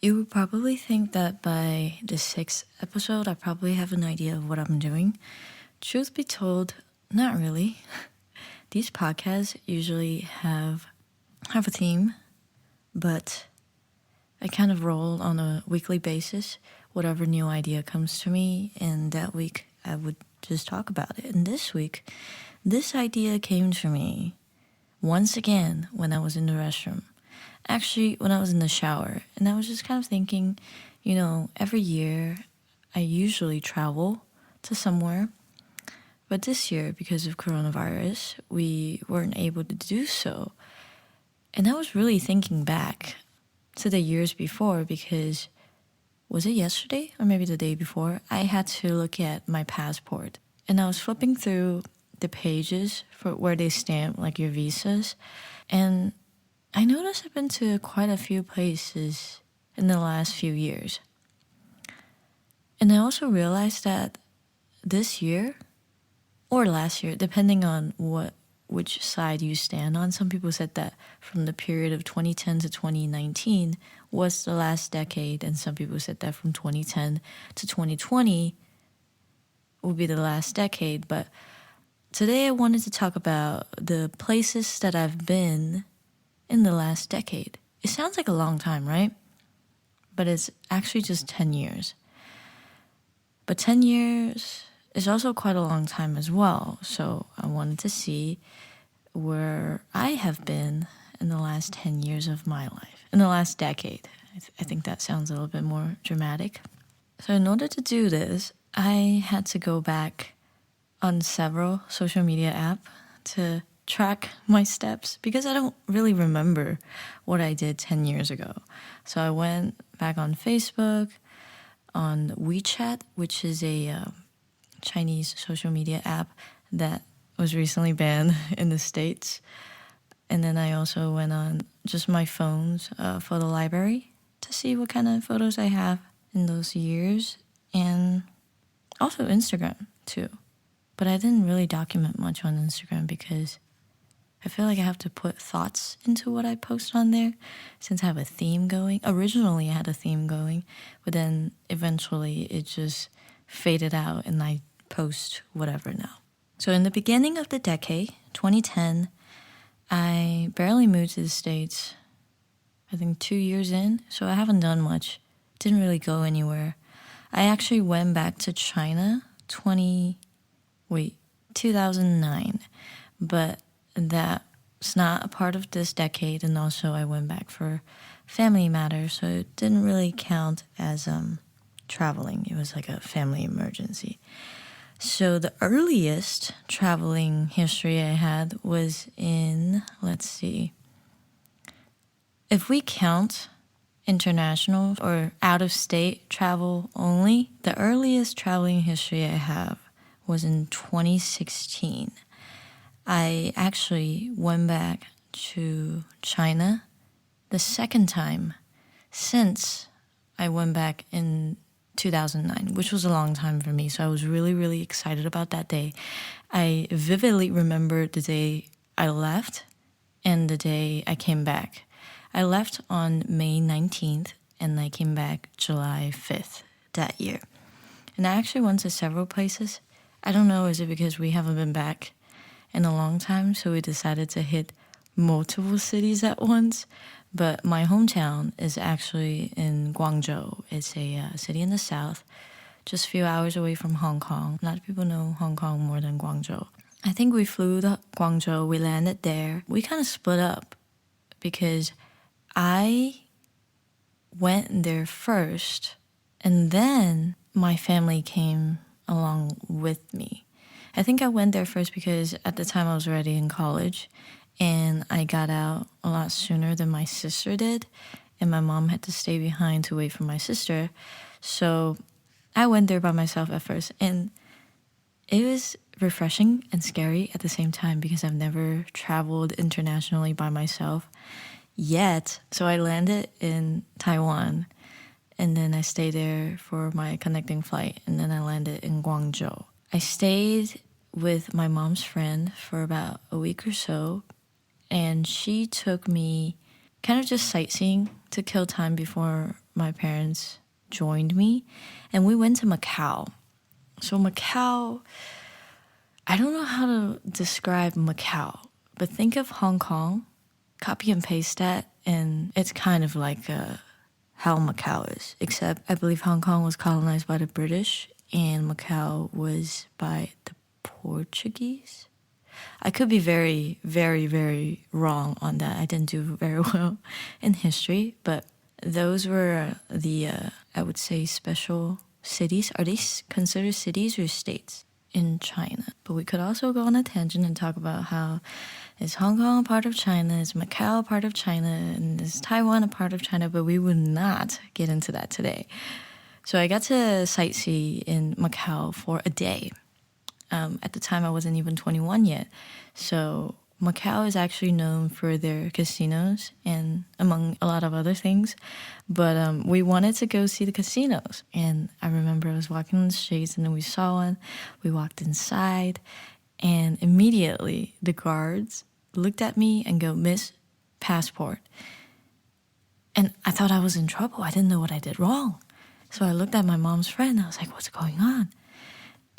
You would probably think that by the sixth episode, I probably have an idea of what I'm doing. Truth be told, not really. These podcasts usually have a theme, but I kind of roll on a weekly basis. Whatever new idea comes to me, and that week I would just talk about it. And this week, this idea came to me once again when I was in the restroom. Actually, when I was in the shower, and I was just kind of thinking, every year I usually travel to somewhere, but this year, because of coronavirus, we weren't able to do so. And I was really thinking back to the years before because, was it yesterday or maybe the day before? I had to look at my passport, and I was flipping through the pages for where they stamp like your visas, and I noticed I've been to quite a few places in the last few years. And I also realized that this year, or last year, depending on which side you stand on, some people said that from the period of 2010 to 2019 was the last decade, and some people said that from 2010 to 2020 will be the last decade. But today I wanted to talk about the places that I've been in the last decade. It sounds like a long time, right? But it's actually just 10 years. But 10 years is also quite a long time as well. So I wanted to see where I have been in the last 10 years of my life, in the last decade. I think that sounds a little bit more dramatic. So in order to do this, I had to go back on several social media apps to track my steps because I don't really remember what I did 10 years ago. So I went back on Facebook, on WeChat, which is a Chinese social media app that was recently banned in the States. And then I also went on just my phone's photo library to see what kind of photos I have in those years, and also Instagram too. But I didn't really document much on Instagram because I feel like I have to put thoughts into what I post on there since I have a theme going. Originally, I had a theme going, but then eventually it just faded out and I post whatever now. So in the beginning of the decade, 2010, I barely moved to the States, I think 2 years in, so I haven't done much. Didn't really go anywhere. I actually went back to China 2009, but that's not a part of this decade, and also I went back for family matters, so it didn't really count as traveling. It was like a family emergency. So the earliest traveling history I had was in, let's see, if we count international or out-of-state travel only, the earliest traveling history I have was in 2016. I actually went back to China the second time since I went back in 2009, which was a long time for me. So I was really, really excited about that day. I vividly remember the day I left and the day I came back. I left on May 19th and I came back July 5th that year. And I actually went to several places. I don't know, is it because we haven't been back in a long time, so we decided to hit multiple cities at once. But my hometown is actually in Guangzhou. It's a city in the south, just a few hours away from Hong Kong. A lot of people know Hong Kong more than Guangzhou. I think we flew to Guangzhou, we landed there. We kind of split up because I went there first, and then my family came along with me. I think I went there first because at the time I was already in college and I got out a lot sooner than my sister did, and my mom had to stay behind to wait for my sister. So I went there by myself at first, and it was refreshing and scary at the same time because I've never traveled internationally by myself yet. So I landed in Taiwan, and then I stayed there for my connecting flight, and then I landed in Guangzhou. I stayed with my mom's friend for about a week or so, and she took me kind of just sightseeing to kill time before my parents joined me. And we went to Macau. So Macau, I don't know how to describe Macau, but think of Hong Kong, copy and paste that, and it's kind of like how Macau is, except I believe Hong Kong was colonized by the British and Macau was by the Portuguese. I could be very, very, very wrong on that. I didn't do very well in history, but those were the, I would say, special cities. Are these considered cities or states in China? But we could also go on a tangent and talk about how is Hong Kong a part of China, is Macau a part of China, and is Taiwan a part of China? But we would not get into that today. So I got to sightsee in Macau for a day. At the time, I wasn't even 21 yet. So Macau is actually known for their casinos and among a lot of other things. But we wanted to go see the casinos. And I remember I was walking on the streets and then we saw one. We walked inside and immediately the guards looked at me and go, "Miss, passport." And I thought I was in trouble. I didn't know what I did wrong. So I looked at my mom's friend. I was like, "What's going on?"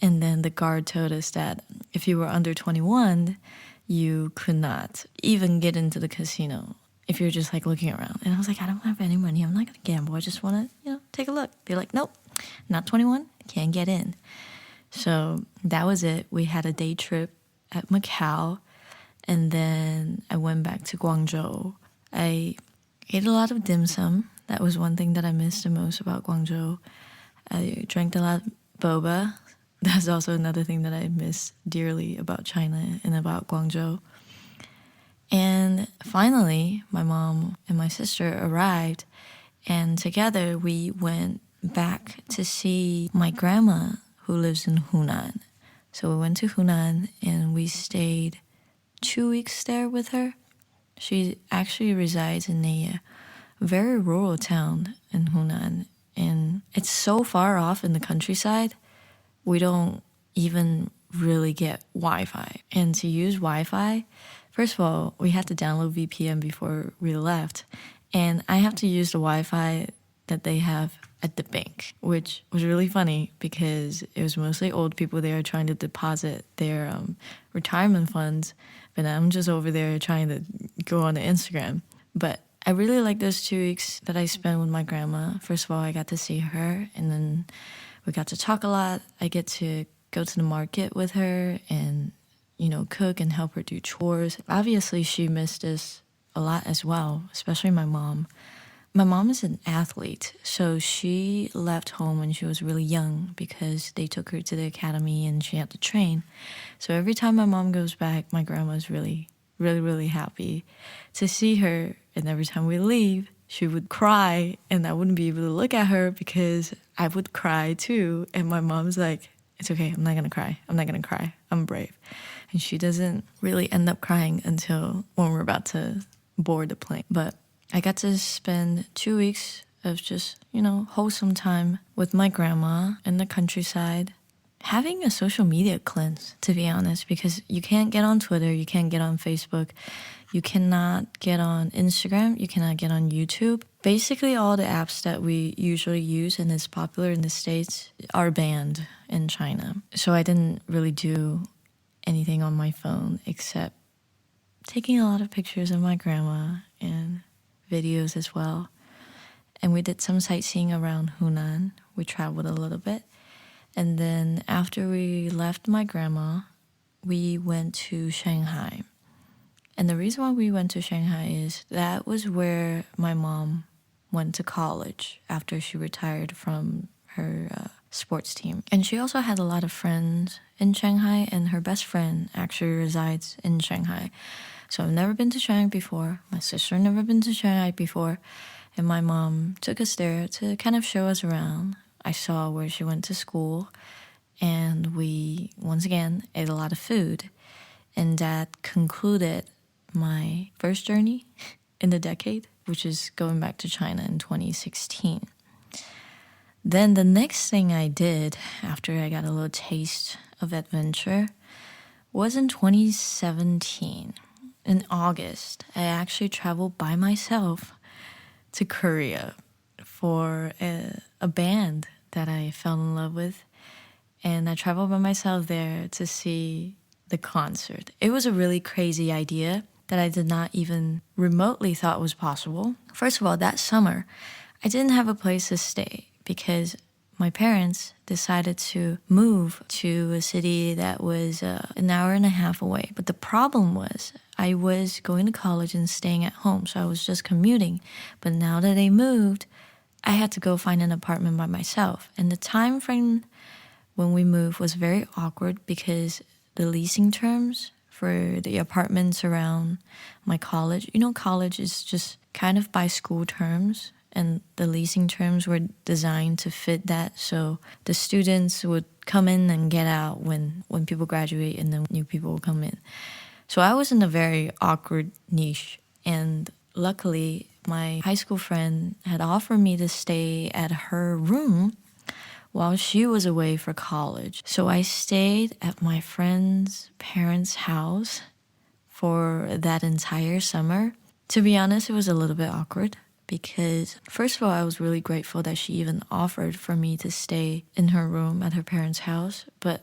And then the guard told us that if you were under 21, you could not even get into the casino if you're just like looking around. And I was like, I don't have any money. I'm not going to gamble. I just want to, take a look. They're like, "Nope, not 21. Can't get in." So that was it. We had a day trip at Macau. And then I went back to Guangzhou. I ate a lot of dim sum. That was one thing that I missed the most about Guangzhou. I drank a lot of boba. That's also another thing that I miss dearly about China and about Guangzhou. And finally, my mom and my sister arrived, and together we went back to see my grandma who lives in Hunan. So we went to Hunan and we stayed 2 weeks there with her. She actually resides in a very rural town in Hunan, and it's so far off in the countryside. We don't even really get Wi-Fi. And to use Wi-Fi, first of all, we had to download VPN before we left. And I have to use the Wi-Fi that they have at the bank, which was really funny because it was mostly old people there trying to deposit their retirement funds. But I'm just over there trying to go on to Instagram. But I really like those 2 weeks that I spent with my grandma. First of all, I got to see her, and then we got to talk a lot. I get to go to the market with her and, cook and help her do chores. Obviously, she missed us a lot as well, especially my mom. My mom is an athlete, so she left home when she was really young because they took her to the academy and she had to train. So every time my mom goes back, my grandma's really, really, really happy to see her. And every time we leave, she would cry and I wouldn't be able to look at her because I would cry too. And my mom's like, "It's okay, I'm not going to cry. I'm not going to cry. I'm brave." And she doesn't really end up crying until when we're about to board the plane. But I got to spend 2 weeks of just, wholesome time with my grandma in the countryside. Having a social media cleanse, to be honest, because you can't get on Twitter, you can't get on Facebook, you cannot get on Instagram, you cannot get on YouTube. Basically, all the apps that we usually use and is popular in the States are banned in China. So I didn't really do anything on my phone except taking a lot of pictures of my grandma and videos as well. And we did some sightseeing around Hunan. We traveled a little bit. And then after we left my grandma, we went to Shanghai. And the reason why we went to Shanghai is that was where my mom went to college after she retired from her sports team. And she also had a lot of friends in Shanghai, and her best friend actually resides in Shanghai. So I've never been to Shanghai before. My sister never been to Shanghai before. And my mom took us there to kind of show us around. I saw where she went to school, and we, once again, ate a lot of food. And that concluded my first journey in the decade, which is going back to China in 2016. Then the next thing I did after I got a little taste of adventure was in 2017. in August, I actually traveled by myself to Korea for a band that I fell in love with. And I traveled by myself there to see the concert. It was a really crazy idea that I did not even remotely thought was possible. First of all, that summer, I didn't have a place to stay because my parents decided to move to a city that was an hour and a half away. But the problem was I was going to college and staying at home, so I was just commuting. But now that they moved, I had to go find an apartment by myself. And the time frame when we moved was very awkward because the leasing terms for the apartments around my college, college is just kind of by school terms, and the leasing terms were designed to fit that. So the students would come in and get out when people graduate, and then new people will come in. So I was in a very awkward niche, and luckily my high school friend had offered me to stay at her room while she was away for college. So I stayed at my friend's parents' house for that entire summer. To be honest, it was a little bit awkward because, first of all, I was really grateful that she even offered for me to stay in her room at her parents' house. But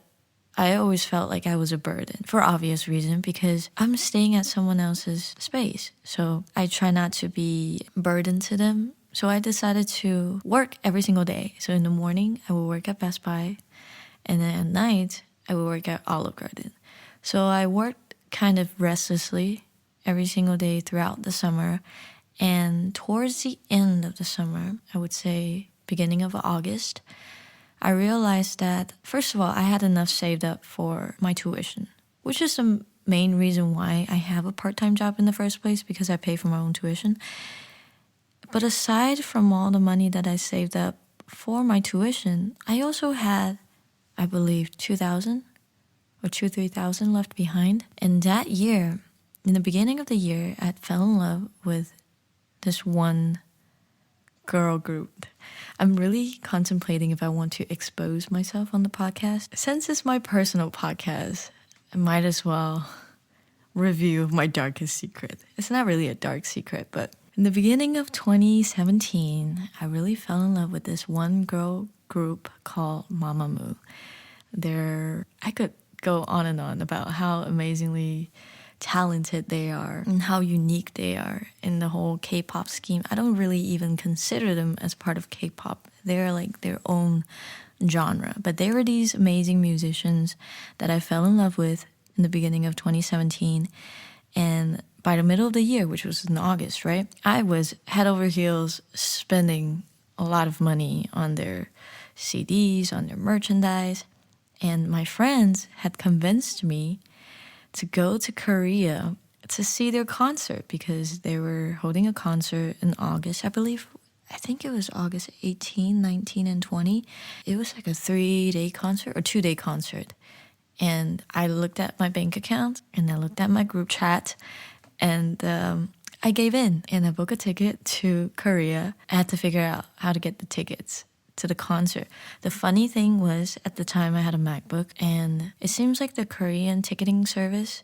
I always felt like I was a burden for obvious reason because I'm staying at someone else's space. So I try not to be a burden to them. So I decided to work every single day. So in the morning, I would work at Best Buy. And then at night, I would work at Olive Garden. So I worked kind of restlessly every single day throughout the summer. And towards the end of the summer, I would say beginning of August, I realized that, first of all, I had enough saved up for my tuition, which is the main reason why I have a part-time job in the first place, because I pay for my own tuition. But aside from all the money that I saved up for my tuition, I also had, I believe, 2,000 or 3,000 left behind. And that year, in the beginning of the year, I fell in love with this one girl group. I'm really contemplating if I want to expose myself on the podcast. Since it's my personal podcast, I might as well review my darkest secret. It's not really a dark secret, but in the beginning of 2017, I really fell in love with this one girl group called Mamamoo. I could go on and on about how amazingly talented they are and how unique they are in the whole K-pop scheme. I don't really even consider them as part of K-pop. They're like their own genre. But they were these amazing musicians that I fell in love with in the beginning of 2017. And by the middle of the year, which was in August, right? I was head over heels spending a lot of money on their CDs, on their merchandise. And my friends had convinced me to go to Korea to see their concert because they were holding a concert in August, I think it was August 18, 19, and 20. It was like a 3-day concert or 2-day concert. And I looked at my bank account and I looked at my group chat and I gave in and I booked a ticket to Korea. I had to figure out how to get the tickets to the concert. The funny thing was, at the time I had a MacBook, and it seems like the Korean ticketing service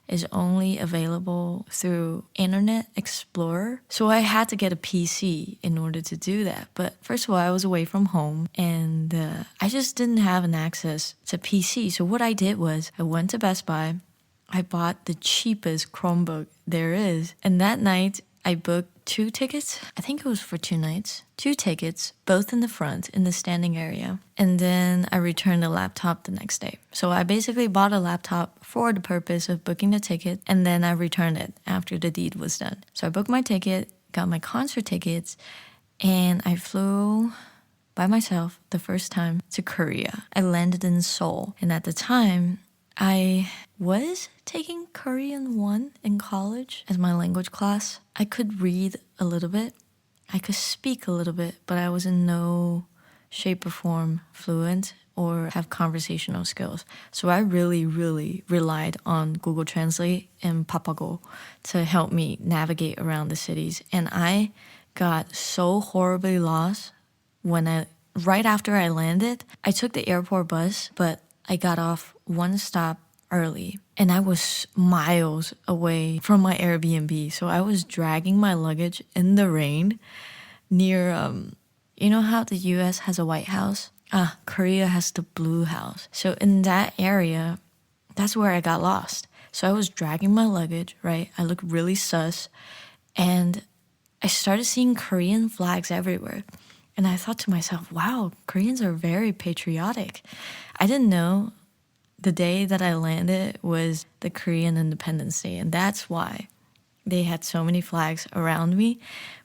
is only available through Internet Explorer. So I had to get a PC in order to do that. But first of all, I was away from home and I just didn't have an access to PC. So what I did was I went to Best Buy. I bought the cheapest Chromebook there is. And that night I booked 2 tickets. I think it was for 2 nights. 2 tickets, both in the front, in the standing area. And then I returned the laptop the next day. So I basically bought a laptop for the purpose of booking the ticket, and then I returned it after the deed was done. So I booked my ticket, got my concert tickets, and I flew by myself the first time to Korea. I landed in Seoul, and at the time, I was taking Korean 1 in college as my language class. I could read a little bit. I could speak a little bit, but I was in no shape or form fluent or have conversational skills. So I really, really relied on Google Translate and Papago to help me navigate around the cities. And I got so horribly lost right after I landed. I took the airport bus, but I got off one stop early And I was miles away from my Airbnb. So I was dragging my luggage in the rain near, you know how the US has a White House? Korea has the Blue House. So in that area, that's where I got lost. So I was dragging my luggage, right? I looked really sus. And I started seeing Korean flags everywhere. And I thought to myself, wow, Koreans are very patriotic. I didn't know the day that I landed was the Korean Independence Day, and that's why they had so many flags around me.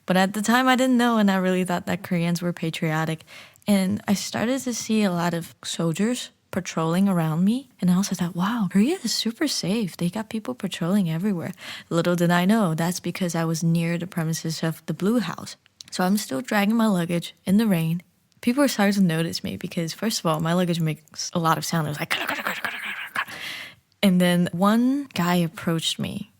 But at the time, I didn't know, and I really thought that Koreans were patriotic. And I started to see a lot of soldiers patrolling around me, and I also thought, wow, Korea is super safe. They got people patrolling everywhere. Little did I know, that's because I was near the premises of the Blue House. So I'm still dragging my luggage in the rain. People are starting to notice me because, first of all, my luggage makes a lot of sound. It was like, and then one guy approached me.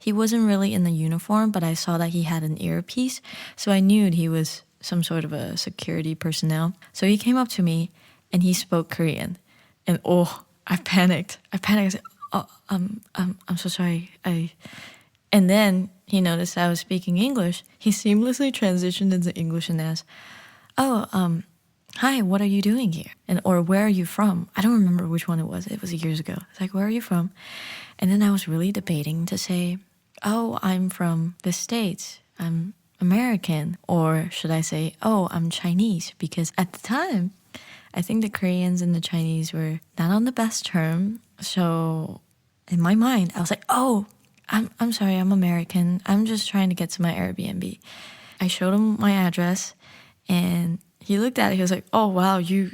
He wasn't really in the uniform, but I saw that he had an earpiece, so I knew he was some sort of a security personnel. So he came up to me and he spoke Korean. And I panicked. I said, I'm so sorry. And then he noticed I was speaking English. He seamlessly transitioned into English and asked, hi, what are you doing here? Or where are you from? I don't remember which one it was. It was years ago. It's like, where are you from? And then I was really debating to say, I'm from the States. I'm American. Or should I say, I'm Chinese? Because at the time, I think the Koreans and the Chinese were not on the best term. So in my mind, I was like, I'm sorry, I'm American. I'm just trying to get to my Airbnb. I showed him my address and he looked at it. He was like, oh, wow, you're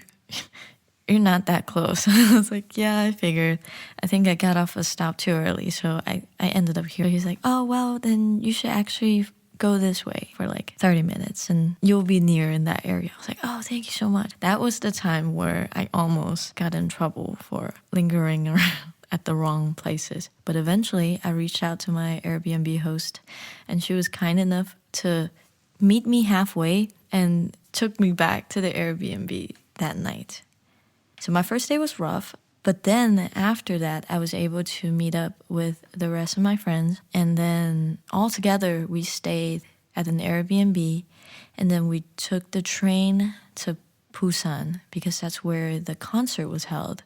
not that close. I was like, yeah, I figured. I think I got off a stop too early, so I ended up here. He's like, oh, well, then you should actually go this way for like 30 minutes and you'll be near in that area. I was like, oh, thank you so much. That was the time where I almost got in trouble for lingering around at the wrong places. But eventually I reached out to my Airbnb host and she was kind enough to meet me halfway and took me back to the Airbnb that night. So my first day was rough, but then after that, I was able to meet up with the rest of my friends. And then all together, we stayed at an Airbnb. And then we took the train to Busan because that's where the concert was held.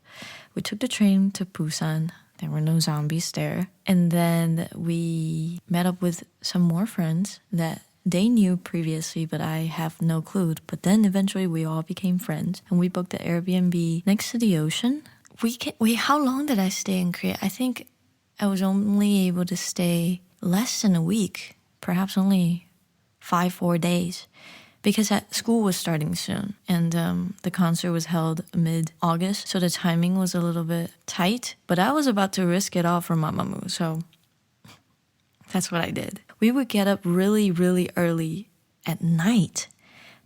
We took the train to Busan. There were no zombies there. And then we met up with some more friends that they knew previously, but I have no clue. But then eventually we all became friends and we booked the Airbnb next to the ocean. How long did I stay in Korea? I think I was only able to stay less than a week, perhaps only 4 days, because school was starting soon and the concert was held mid-August. So the timing was a little bit tight, but I was about to risk it all for Mamamoo. So that's what I did. We would get up really, really early at night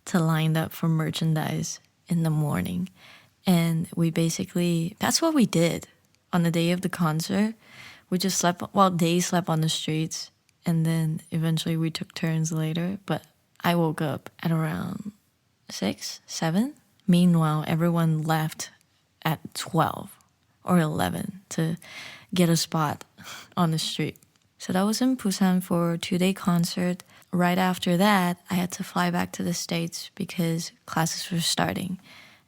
to line up for merchandise in the morning. And that's what we did on the day of the concert. We just slept, they slept on the streets. And then eventually we took turns later. But I woke up at around 6, 7. Meanwhile, everyone left at 12 or 11 to get a spot on the street. So that was in Busan for a 2-day concert. Right after that, I had to fly back to the States because classes were starting.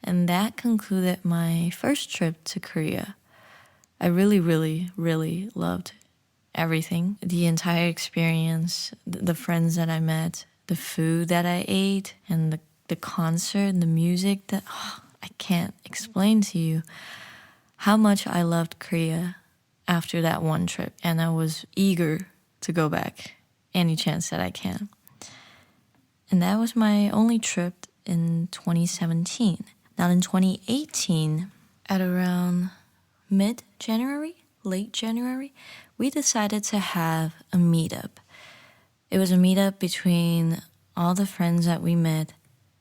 And that concluded my first trip to Korea. I really, really, really loved everything. The entire experience, the friends that I met, the food that I ate, and the concert and the music that I can't explain to you how much I loved Korea after that one trip, and I was eager to go back any chance that I can. And that was my only trip in 2017. Now in 2018, at around mid-January, late January, we decided to have a meetup. It was a meetup between all the friends that we met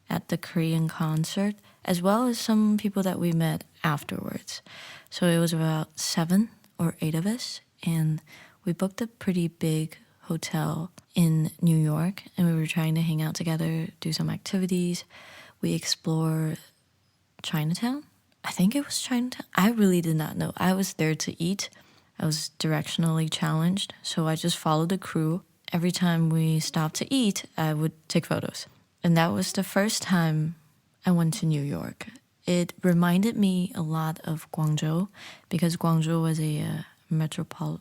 at the Korean concert, as well as some people that we met afterwards. So it was about 7 or 8 of us, and we booked a pretty big hotel in New York, and we were trying to hang out together, do some activities. We explored Chinatown. I think it was Chinatown. I really did not know. I was there to eat. I was directionally challenged, so I just followed the crew. Every time we stopped to eat, I would take photos. And that was the first time I went to New York. It reminded me a lot of Guangzhou because Guangzhou was a metropolitan.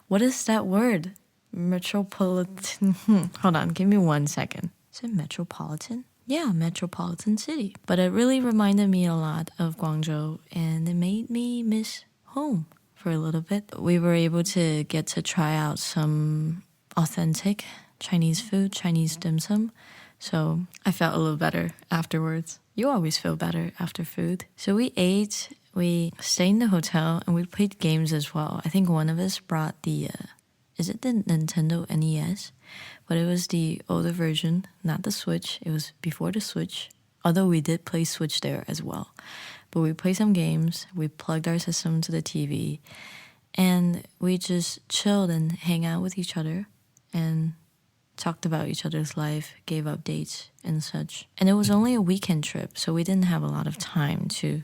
What is that word? Metropolitan. Hold on, give me 1 second. Is it metropolitan? Yeah, metropolitan city. But it really reminded me a lot of Guangzhou, and it made me miss home for a little bit. We were able to get to try out some authentic Chinese food, Chinese dim sum. So I felt a little better afterwards. You always feel better after food. So we ate, we stayed in the hotel, and we played games as well. I think one of us brought is it the Nintendo NES? But it was the older version, not the Switch. It was before the Switch. Although we did play Switch there as well. But we played some games, we plugged our system to the TV, and we just chilled and hang out with each other and talked about each other's life, gave updates and such. And it was only a weekend trip, so we didn't have a lot of time to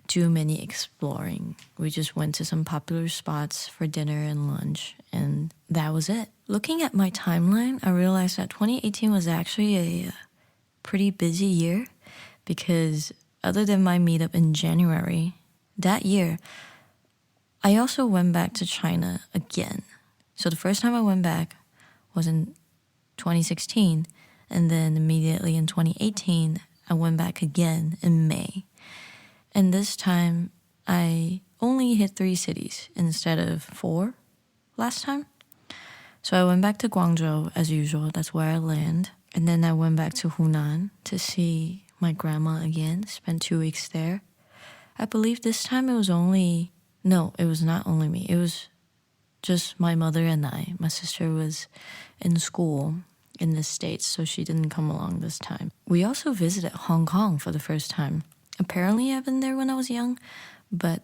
do many exploring. We just went to some popular spots for dinner and lunch, and that was it. Looking at my timeline, I realized that 2018 was actually a pretty busy year because other than my meetup in January, that year, I also went back to China again. So the first time I went back was in 2016, and then immediately in 2018, I went back again in May. And this time, I only hit 3 cities instead of 4 last time. So I went back to Guangzhou as usual, that's where I land. And then I went back to Hunan to see my grandma again, spent 2 weeks there. I believe this time it was not only me. It was just my mother and I. My sister was in school in the States, so she didn't come along this time. We also visited Hong Kong for the first time. Apparently I've been there when I was young, but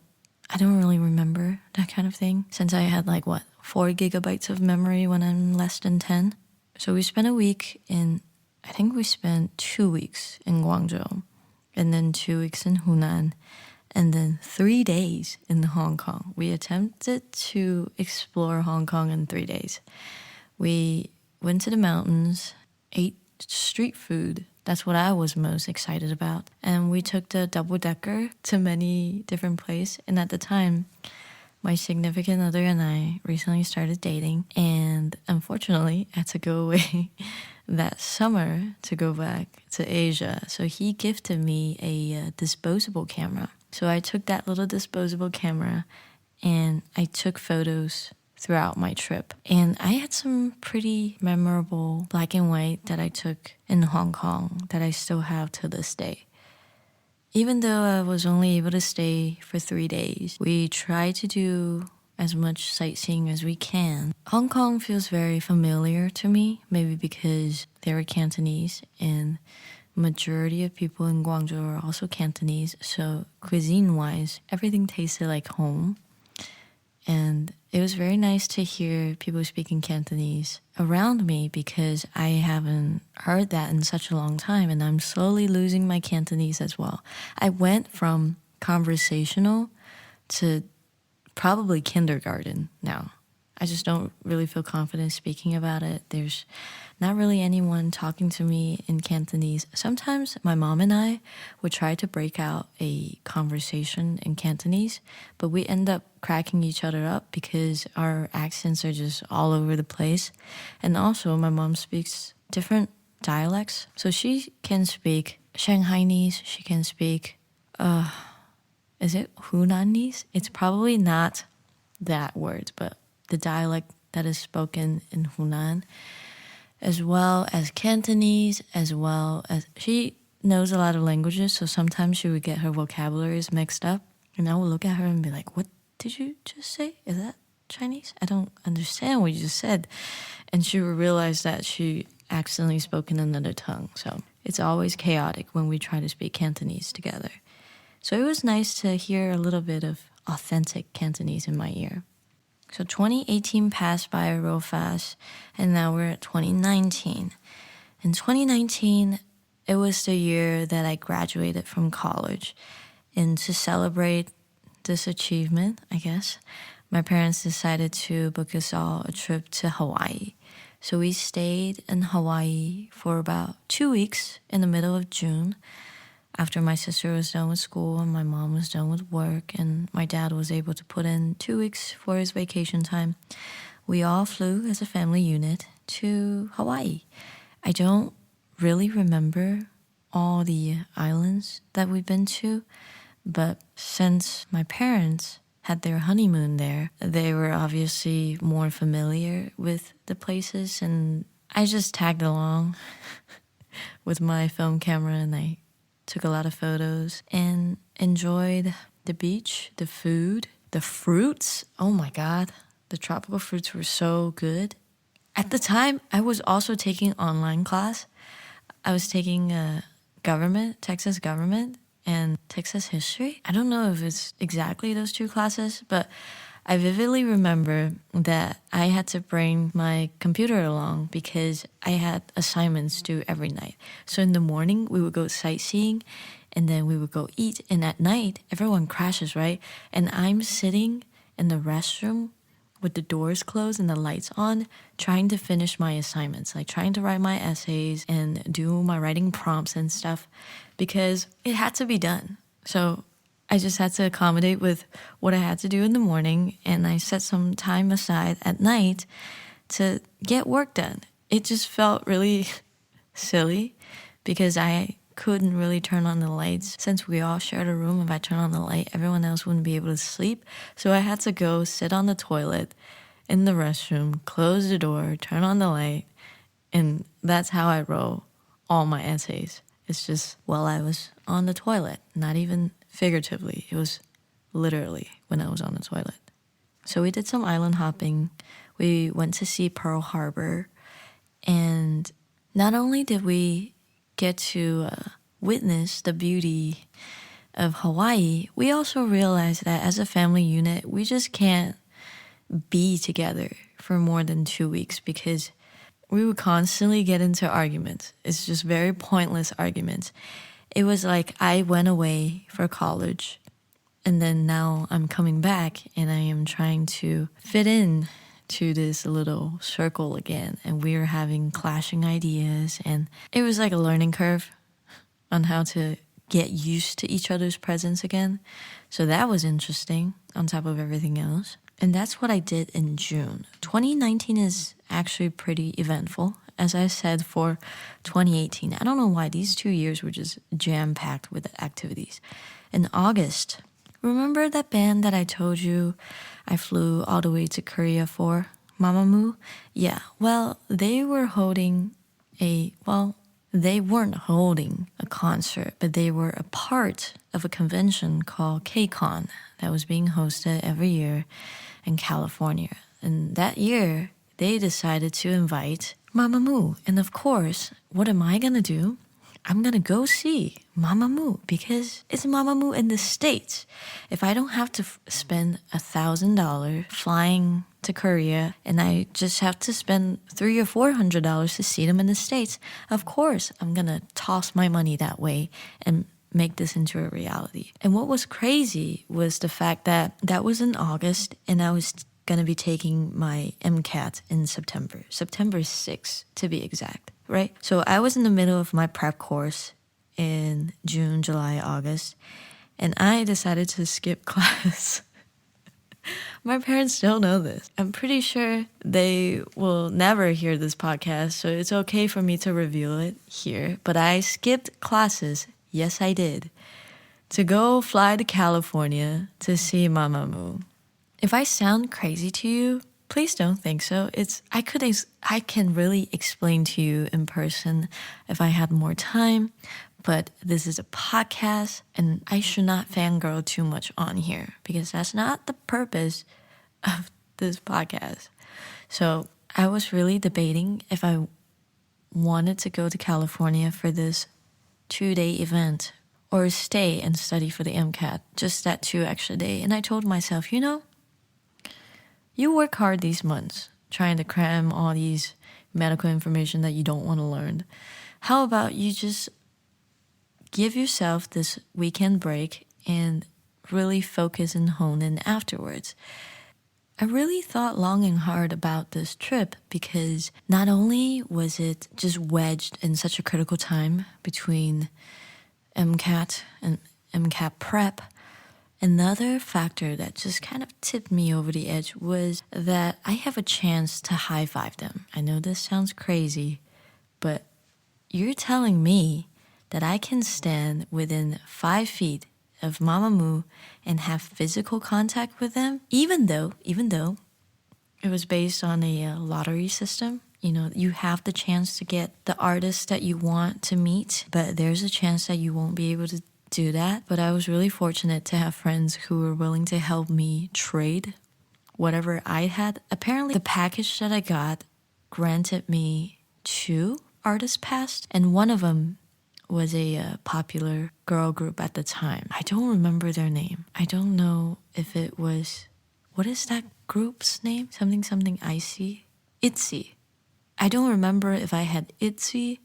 I don't really remember that kind of thing since I had 4 gigabytes of memory when I'm less than 10. So we spent a week I think we spent 2 weeks in Guangzhou, and then 2 weeks in Hunan, and then 3 days in Hong Kong. We attempted to explore Hong Kong in 3 days. We went to the mountains, ate street food. That's what I was most excited about. And we took the double-decker to many different places. And at the time, my significant other and I recently started dating. And unfortunately, I had to go away that summer to go back to Asia. So he gifted me a disposable camera. So I took that little disposable camera and I took photos throughout my trip. And I had some pretty memorable black and white that I took in Hong Kong that I still have to this day. Even though I was only able to stay for 3 days, we tried to do as much sightseeing as we can. Hong Kong feels very familiar to me, maybe because they were Cantonese and majority of people in Guangzhou are also Cantonese, so cuisine-wise, everything tasted like home. And it was very nice to hear people speaking Cantonese around me because I haven't heard that in such a long time, and I'm slowly losing my Cantonese as well. I went from conversational to probably kindergarten now. I just don't really feel confident speaking about it. There's not really anyone talking to me in Cantonese. Sometimes my mom and I would try to break out a conversation in Cantonese, but we end up cracking each other up because our accents are just all over the place. And also my mom speaks different dialects. So she can speak Shanghainese, she can speak, is it Hunanese? It's probably not that word, but the dialect that is spoken in Hunan, as well as Cantonese, as well as she knows a lot of languages, so sometimes she would get her vocabularies mixed up, and I would look at her and be like, what did you just say? Is that Chinese? I don't understand what you just said. And she would realize that she accidentally spoke in another tongue. So it's always chaotic when we try to speak Cantonese together. So it was nice to hear a little bit of authentic Cantonese in my ear. So 2018 passed by real fast, and now we're at 2019. In 2019, it was the year that I graduated from college. And to celebrate, this achievement, I guess, my parents decided to book us all a trip to Hawaii. So we stayed in Hawaii for about 2 weeks in the middle of June after my sister was done with school and my mom was done with work and my dad was able to put in 2 weeks for his vacation time. We all flew as a family unit to Hawaii. I don't really remember all the islands that we've been to, but since my parents had their honeymoon there, they were obviously more familiar with the places, and I just tagged along with my film camera and I took a lot of photos and enjoyed the beach, the food, the fruits. Oh my God, the tropical fruits were so good. At the time, I was also taking online class. I was taking Texas government, and Texas history. I don't know if it's exactly those two classes, but I vividly remember that I had to bring my computer along because I had assignments due every night. So in the morning, we would go sightseeing and then we would go eat. And at night, everyone crashes, right? And I'm sitting in the restroom with the doors closed and the lights on, trying to finish my assignments, like trying to write my essays and do my writing prompts and stuff because it had to be done. So I just had to accommodate with what I had to do in the morning, and I set some time aside at night to get work done. It just felt really silly because I couldn't really turn on the lights. Since we all shared a room, if I turn on the light, everyone else wouldn't be able to sleep. So I had to go sit on the toilet in the restroom, close the door, turn on the light, and that's how I wrote all my essays. It's just while I was on the toilet, not even figuratively. It was literally when I was on the toilet. So we did some island hopping. We went to see Pearl Harbor. And not only did we get to witness the beauty of Hawaii, we also realized that as a family unit, we just can't be together for more than 2 weeks because we would constantly get into arguments. It's just very pointless arguments. It was like I went away for college and then now I'm coming back and I am trying to fit in to this little circle again, and we were having clashing ideas, and it was like a learning curve on how to get used to each other's presence again. So that was interesting on top of everything else. And that's what I did in June. 2019 is actually pretty eventful, as I said, for 2018. I don't know why these 2 years were just jam-packed with activities. In August, remember that band that I told you I flew all the way to Korea for, Mamamoo? Yeah, well, they weren't holding a concert, but they were a part of a convention called KCON that was being hosted every year in California. And that year, they decided to invite Mamamoo. And of course, what am I gonna do? I'm gonna go see Mamamoo because it's Mamamoo in the States. If I don't have to spend $1,000 flying to Korea and I just have to spend $300 or $400 to see them in the States, of course I'm gonna toss my money that way and make this into a reality. And what was crazy was the fact that that was in August and I was gonna be taking my MCAT in September 6th to be exact. Right? So I was in the middle of my prep course in June, July, August, and I decided to skip class. My parents don't know this. I'm pretty sure they will never hear this podcast, so it's okay for me to reveal it here. But I skipped classes, yes I did, to go fly to California to see Mamamoo. If I sound crazy to you, please don't think so. I can really explain to you in person if I had more time, but this is a podcast and I should not fangirl too much on here because that's not the purpose of this podcast. So I was really debating if I wanted to go to California for this 2-day event or stay and study for the MCAT, just that 2 extra day. And I told myself, you work hard these months trying to cram all these medical information that you don't want to learn. How about you just give yourself this weekend break and really focus and hone in afterwards. I really thought long and hard about this trip because not only was it just wedged in such a critical time between MCAT and MCAT prep, another factor that just kind of tipped me over the edge was that I have a chance to high-five them. I know this sounds crazy, but you're telling me that I can stand within 5 feet of Mamamoo and have physical contact with them, even though it was based on a lottery system. You know, you have the chance to get the artist that you want to meet, but there's a chance that you won't be able to do that. But I was really fortunate to have friends who were willing to help me trade whatever I had. Apparently, the package that I got granted me 2 artist pass, and one of them was a popular girl group at the time. I don't remember their name. I don't know if it was, what is that group's name? Something icy? ITZY. I don't remember if I had ITZY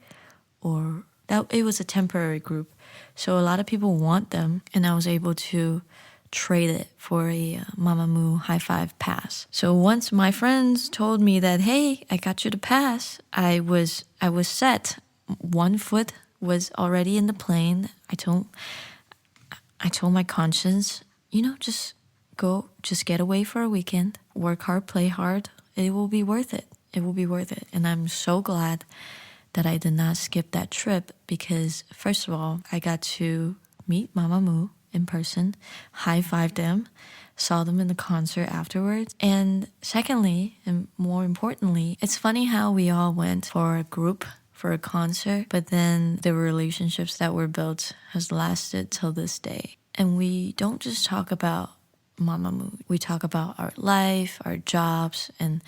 or that it was a temporary group. So a lot of people want them, and I was able to trade it for a Mamamoo high five pass. So once my friends told me that, hey, I got you the pass, I was set. 1 foot was already in the plane. I told my conscience, just get away for a weekend, work hard, play hard. It will be worth it. It will be worth it. And I'm so glad that I did not skip that trip because, first of all, I got to meet Mamamoo in person, high-fived them, saw them in the concert afterwards. And secondly, and more importantly, it's funny how we all went for a group for a concert, but then the relationships that were built has lasted till this day. And we don't just talk about Mamamoo. We talk about our life, our jobs, and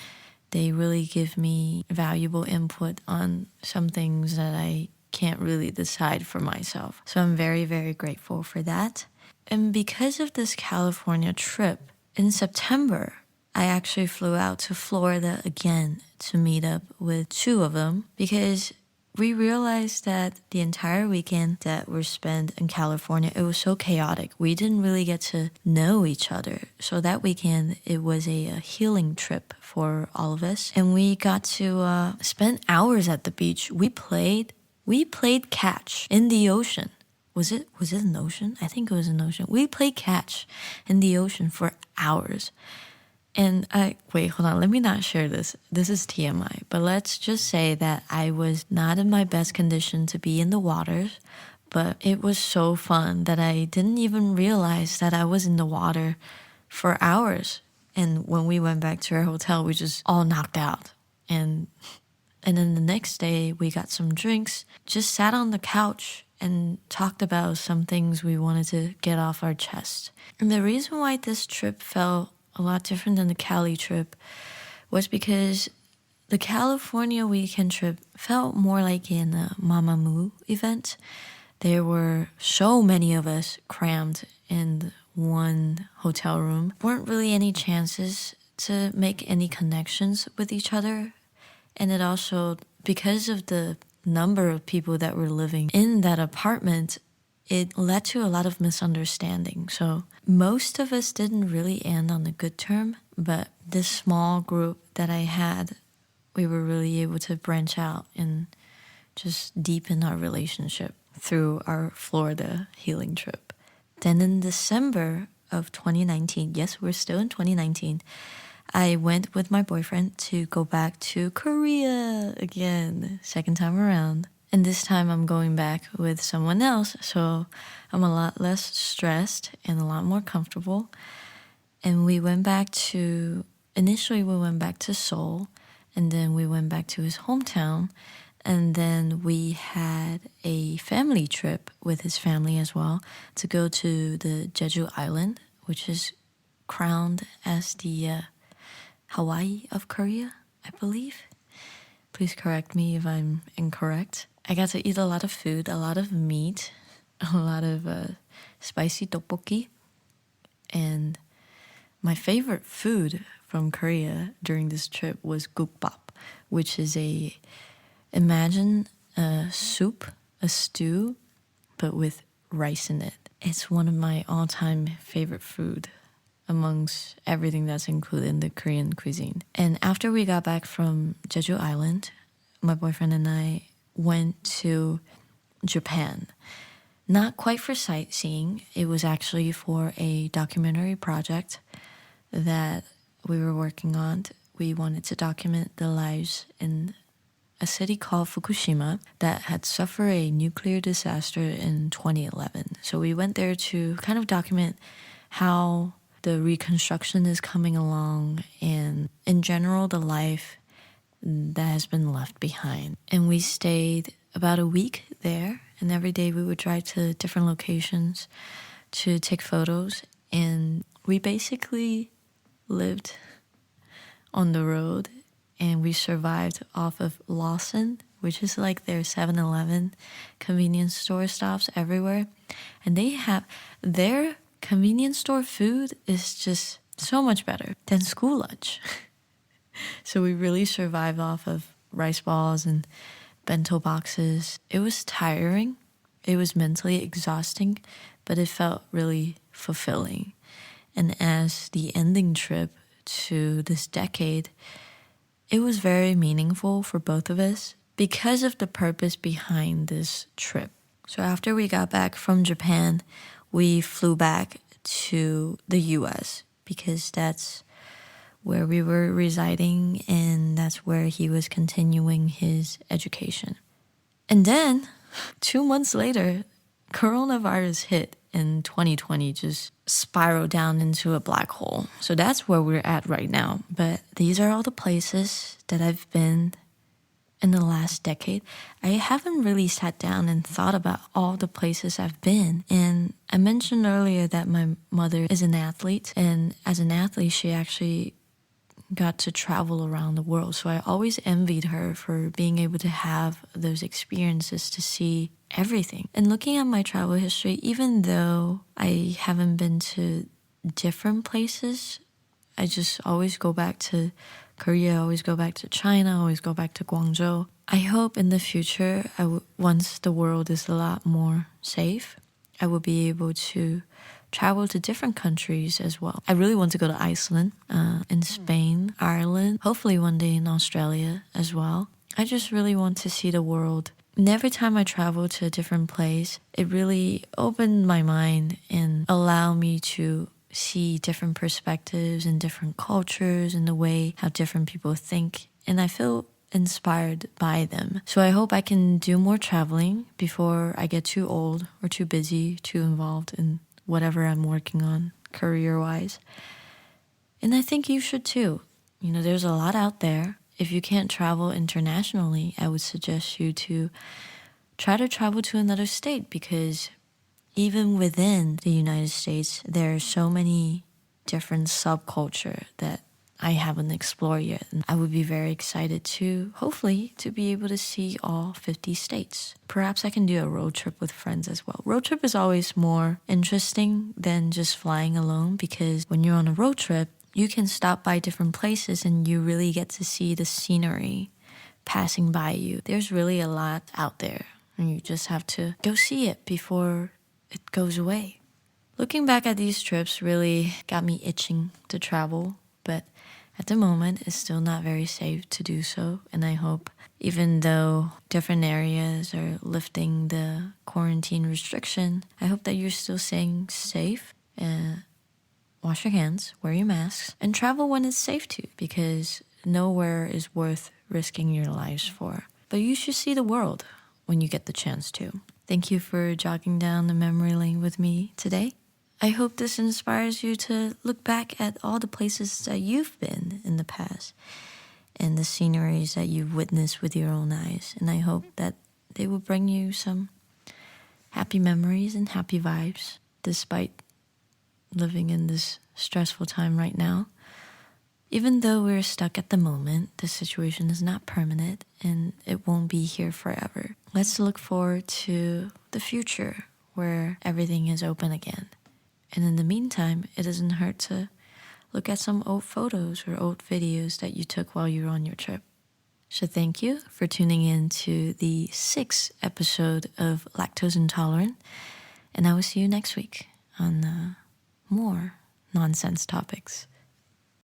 they really give me valuable input on some things that I can't really decide for myself. So I'm very, very grateful for that. And because of this California trip, in September, I actually flew out to Florida again to meet up with 2 of them because we realized that the entire weekend that we spent in California, it was so chaotic. We didn't really get to know each other. So that weekend, it was a healing trip for all of us. And we got to spend hours at the beach. We played catch in the ocean. Was it an ocean? I think it was an ocean. We played catch in the ocean for hours. And wait, hold on, let me not share this. This is TMI, but let's just say that I was not in my best condition to be in the waters, but it was so fun that I didn't even realize that I was in the water for hours. And when we went back to our hotel, we just all knocked out. And then the next day, we got some drinks, just sat on the couch and talked about some things we wanted to get off our chest. And the reason why this trip felt a lot different than the Cali trip was because the California weekend trip felt more like a Mamamoo event. There were so many of us crammed in one hotel room. Weren't really any chances to make any connections with each other. And it also, because of the number of people that were living in that apartment, it led to a lot of misunderstanding. So most of us didn't really end on a good term, but this small group that I had, we were really able to branch out and just deepen our relationship through our Florida healing trip. Then in December of 2019, yes, we're still in 2019, I went with my boyfriend to go back to Korea again, second time around. And this time I'm going back with someone else, so I'm a lot less stressed and a lot more comfortable. And initially we went back to Seoul, and then we went back to his hometown. And then we had a family trip with his family as well to go to the Jeju Island, which is crowned as the Hawaii of Korea, I believe. Please correct me if I'm incorrect. I got to eat a lot of food, a lot of meat, a lot of spicy tteokbokki. And my favorite food from Korea during this trip was gukbap, which is imagine a soup, a stew, but with rice in it. It's one of my all-time favorite food amongst everything that's included in the Korean cuisine. And after we got back from Jeju Island, my boyfriend and I went to Japan. Not quite for sightseeing, it was actually for a documentary project that we were working on. We wanted to document the lives in a city called Fukushima that had suffered a nuclear disaster in 2011. So we went there to kind of document how the reconstruction is coming along and in general the life that has been left behind. And we stayed about a week there, and every day we would drive to different locations to take photos, and we basically lived on the road, and we survived off of Lawson, which is like their 7-Eleven convenience store stops everywhere. And they have their convenience store food is just so much better than school lunch. So we really survived off of rice balls and bento boxes. It was tiring. It was mentally exhausting, but it felt really fulfilling. And as the ending trip to this decade, it was very meaningful for both of us because of the purpose behind this trip. So after we got back from Japan, we flew back to the US because that's where we were residing and that's where he was continuing his education. And then 2 months later, coronavirus hit and 2020 just spiraled down into a black hole. So that's where we're at right now. But these are all the places that I've been in the last decade. I haven't really sat down and thought about all the places I've been. And I mentioned earlier that my mother is an athlete. And as an athlete, she actually got to travel around the world. So I always envied her for being able to have those experiences to see everything. And looking at my travel history, even though I haven't been to different places, I just always go back to Korea, always go back to China, always go back to Guangzhou. I hope in the future, once the world is a lot more safe, I will be able to travel to different countries as well. I really want to go to Iceland, in Spain, Ireland, hopefully one day in Australia as well. I just really want to see the world. And every time I travel to a different place, it really opened my mind and allowed me to see different perspectives and different cultures and the way how different people think. And I feel inspired by them. So I hope I can do more traveling before I get too old or too busy, too involved in whatever I'm working on career-wise. And I think you should too. You know, there's a lot out there. If you can't travel internationally, I would suggest you to try to travel to another state because even within the United States, there are so many different subculture that I haven't explored yet. And I would be very excited to, hopefully, to be able to see all 50 states. Perhaps I can do a road trip with friends as well. Road trip is always more interesting than just flying alone because when you're on a road trip, you can stop by different places and you really get to see the scenery passing by you. There's really a lot out there and you just have to go see it before it goes away. Looking back at these trips really got me itching to travel, but at the moment it's still not very safe to do so. And I hope even though different areas are lifting the quarantine restriction, I hope that you're still staying safe. Wash your hands, wear your masks, and travel when it's safe to, because nowhere is worth risking your lives for. But you should see the world when you get the chance to. Thank you for jogging down the memory lane with me today. I hope this inspires you to look back at all the places that you've been in the past and the sceneries that you've witnessed with your own eyes. And I hope that they will bring you some happy memories and happy vibes despite living in this stressful time right now. Even though we're stuck at the moment, the situation is not permanent and it won't be here forever. Let's look forward to the future where everything is open again. And in the meantime, it doesn't hurt to look at some old photos or old videos that you took while you were on your trip. So thank you for tuning in to the 6th episode of Lactose Intolerant. And I will see you next week on more nonsense topics.